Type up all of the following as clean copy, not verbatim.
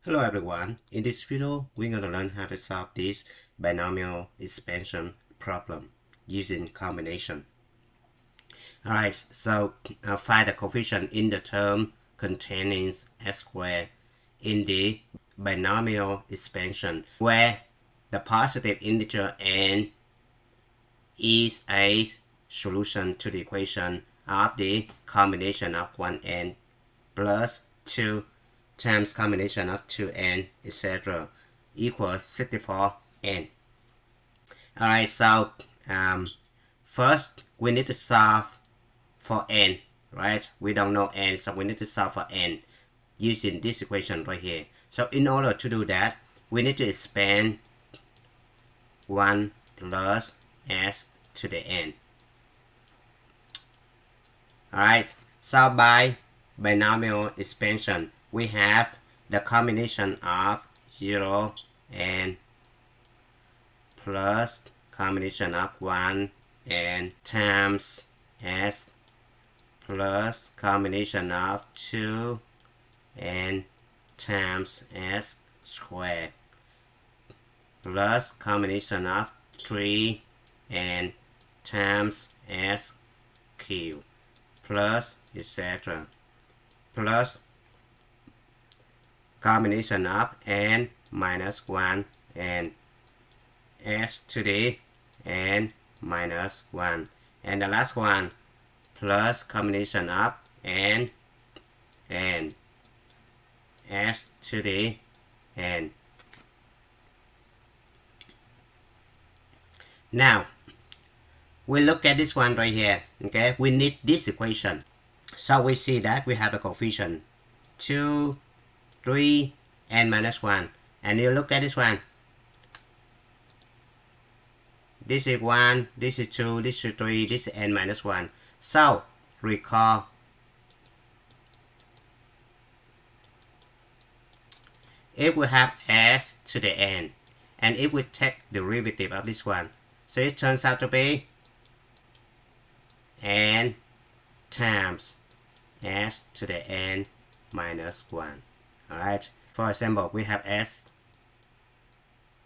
Hello everyone, in this video we're going to learn how to solve this binomial expansion problem using combination. Alright, so find the coefficient in the term containing x squared in the binomial expansion where the positive integer n is a solution to the equation of the combination of 1n plus 2 times combination of 2n, etc. equals 64n. Alright, so first we need to solve for n, right? We don't know n, so we need to solve for n using this equation right here. So in order to do that, we need to expand 1 plus s to the n. Alright, so by binomial expansion, we have the combination of 0 and plus combination of 1 and times s plus combination of 2 and times s squared plus combination of 3 and times s cubed plus etc. plus combination of n minus 1 and s to the n minus 1. And the last one plus combination of n and s to the n. Now, we look at this one right here, okay? We need this equation. So we see that we have a coefficient 2, 3, n minus 1. And you look at this one. This is 1, this is 2, this is 3, this is n minus 1. So, recall. If we have s to the n, and if we take the derivative of this one, so it turns out to be n times s to the n minus 1. Alright, for example, we have s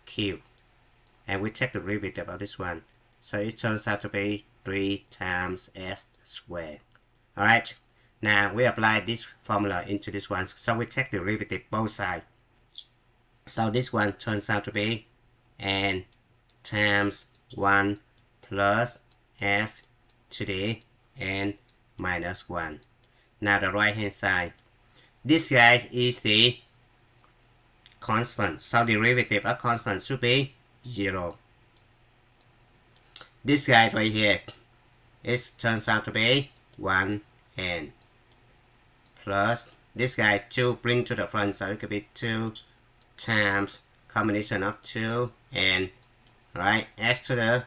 cubed, and we take the derivative of this one, so it turns out to be 3 times s squared. Alright, now we apply this formula into this one, so we take the derivative both sides. So this one turns out to be n times 1 plus s to the n minus 1. Now the right hand side, this guy is the constant, so the derivative of constant should be 0. This guy right here, it turns out to be 1n plus this guy 2 bring to the front, so it could be 2 times combination of 2 and right s to the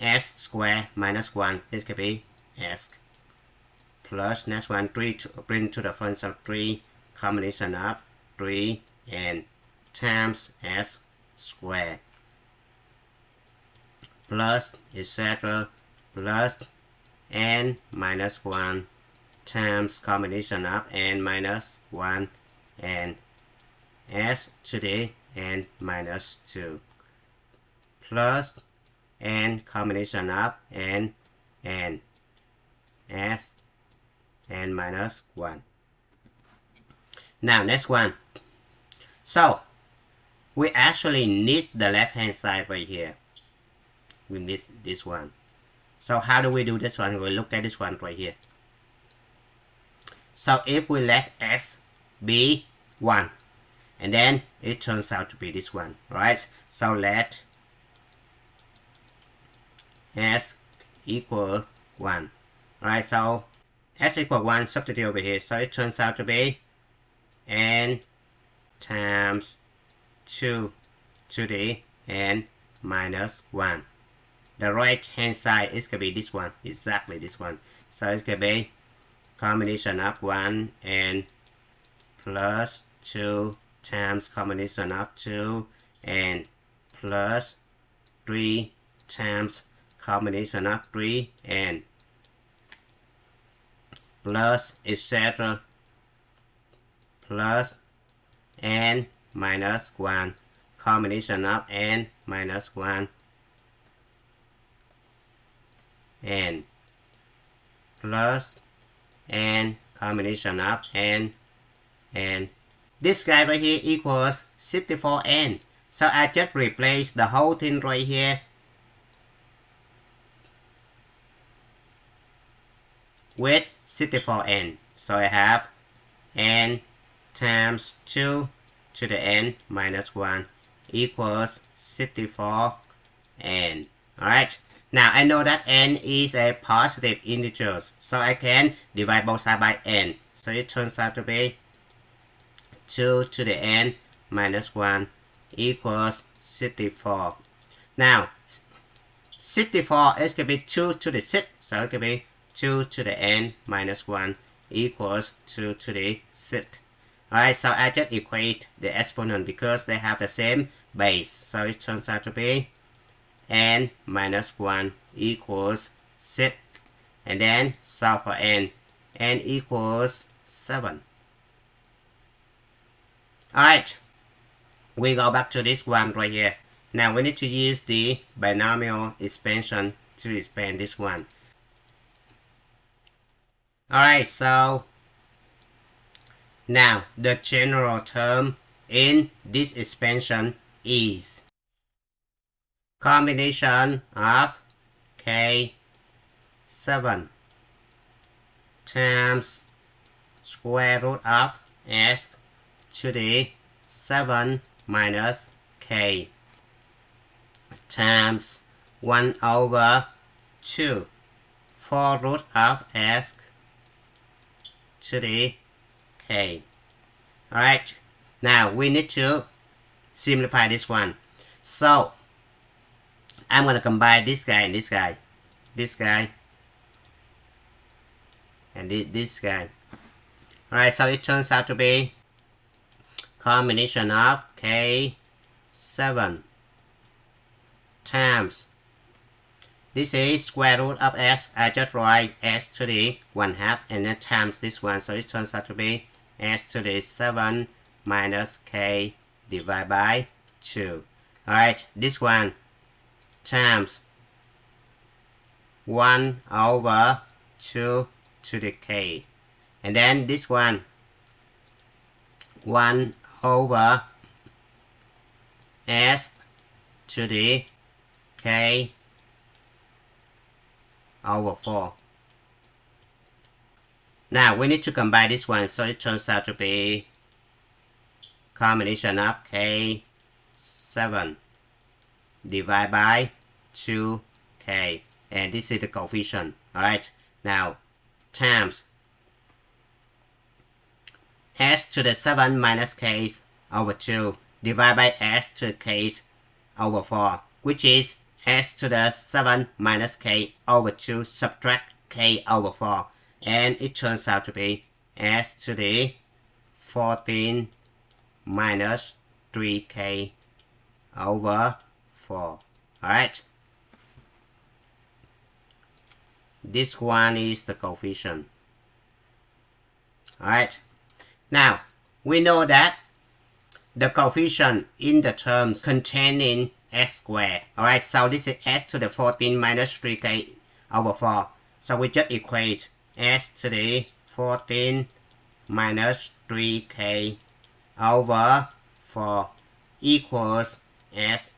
s squared minus 1, it could be s plus next one 3 to bring to the front, so 3 combination of 3 and times s squared plus etc. plus n minus 1 times combination of n minus 1 and s to the n minus 2 plus n combination of n and s n minus 1. Now next one. So we actually need the left hand side right here. We need this one. So how do we do this one? We look at this one right here. So if we let s be 1, and then it turns out to be this one, right? So let s equal 1. Alright, so s equal 1, substitute over here. So it turns out to be n times 2 to the n minus 1. The right hand side is going to be this one, exactly this one. So it's going to be combination of 1 and plus 2 times combination of 2 and plus 3 times combination of 3 and plus etc. plus n minus 1, combination of n minus 1, n plus n combination of n, and this guy right here equals 64n. So I just replace the whole thing right here with 64n. So I have n times 2 to the n minus 1 equals 64n. Alright, now I know that n is a positive integer, so I can divide both sides by n. So it turns out to be 2 to the n minus 1 equals 64. Now, 64 is going to be 2 to the 6, so it could be 2 to the n minus 1 equals 2 to the 6. Alright, so I just equate the exponent because they have the same base. So it turns out to be n minus 1 equals 6. And then solve for n. n equals 7. Alright, we go back to this one right here. Now we need to use the binomial expansion to expand this one. Alright, so now the general term in this expansion is combination of k7 times square root of s to the 7 minus k times 1 over 2 4 root of s to the k. Alright, now we need to simplify this one. So I'm going to combine this guy and this guy, this guy, and this guy. Alright, so it turns out to be combination of k7 times, this is square root of s, I just write s to the 1/2 and then times this one, so it turns out to be s to the 7 minus k divided by 2. Alright, this one times 1 over 2 to the k, and then this one 1 over s to the k over 4. Now we need to combine this one, so it turns out to be combination of k7 divided by 2k, and this is the coefficient. Alright, now times s to the 7 minus k over 2 divided by s to the k over 4, which is s to the 7 minus k over 2 subtract k over 4, and it turns out to be s to the 14 minus 3k over 4. Alright, this one is the coefficient. Alright, now we know that the coefficient in the terms containing s squared. Alright, so this is s to the 14 minus 3k over 4. So we just equate s to the 14 minus 3k over 4 equals s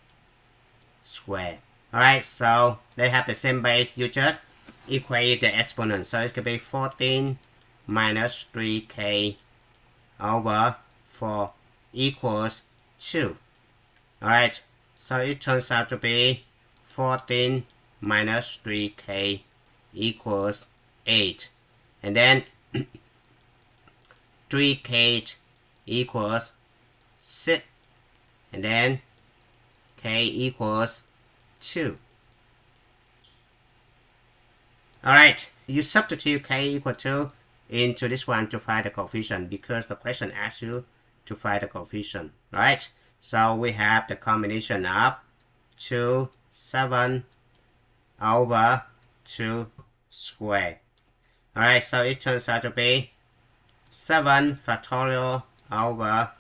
squared. Alright, so they have the same base. You just equate the exponent. So it could be 14 minus 3k over 4 equals 2. Alright, so it turns out to be 14 minus 3k equals 8. And then 3k equals 6. And then k equals 2. Alright, you substitute k equal 2 into this one to find the coefficient because the question asks you to find the coefficient. Right? So we have the combination of 2, 7 over 2 squared. Alright, so it turns out to be 7 factorial over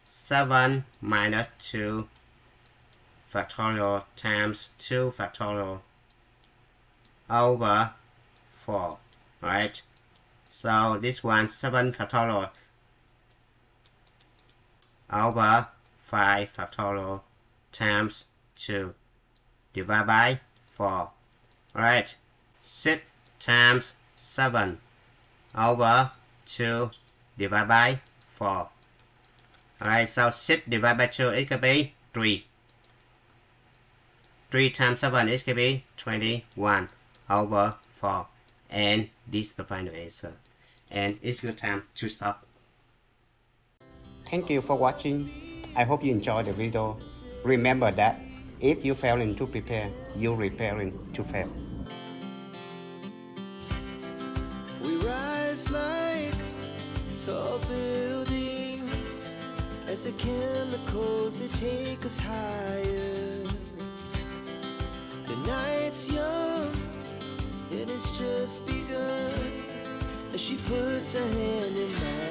7 minus 2 factorial times 2 factorial over 4. Alright, so this one 7 factorial over 5 factorial times 2 divided by 4. Alright, 6 times 7 over 2 divided by 4. Alright, so 6 divided by 2 is going to be 3. 3 times 7 is going to be 21 over 4. And this is the final answer. And it's good time to stop. Thank you for watching. I hope you enjoyed the video. Remember that if you failing to prepare, you're preparing to fail. We rise like tall buildings as the chemicals they take us higher. The night's young and it's just begun as she puts her hand in mine.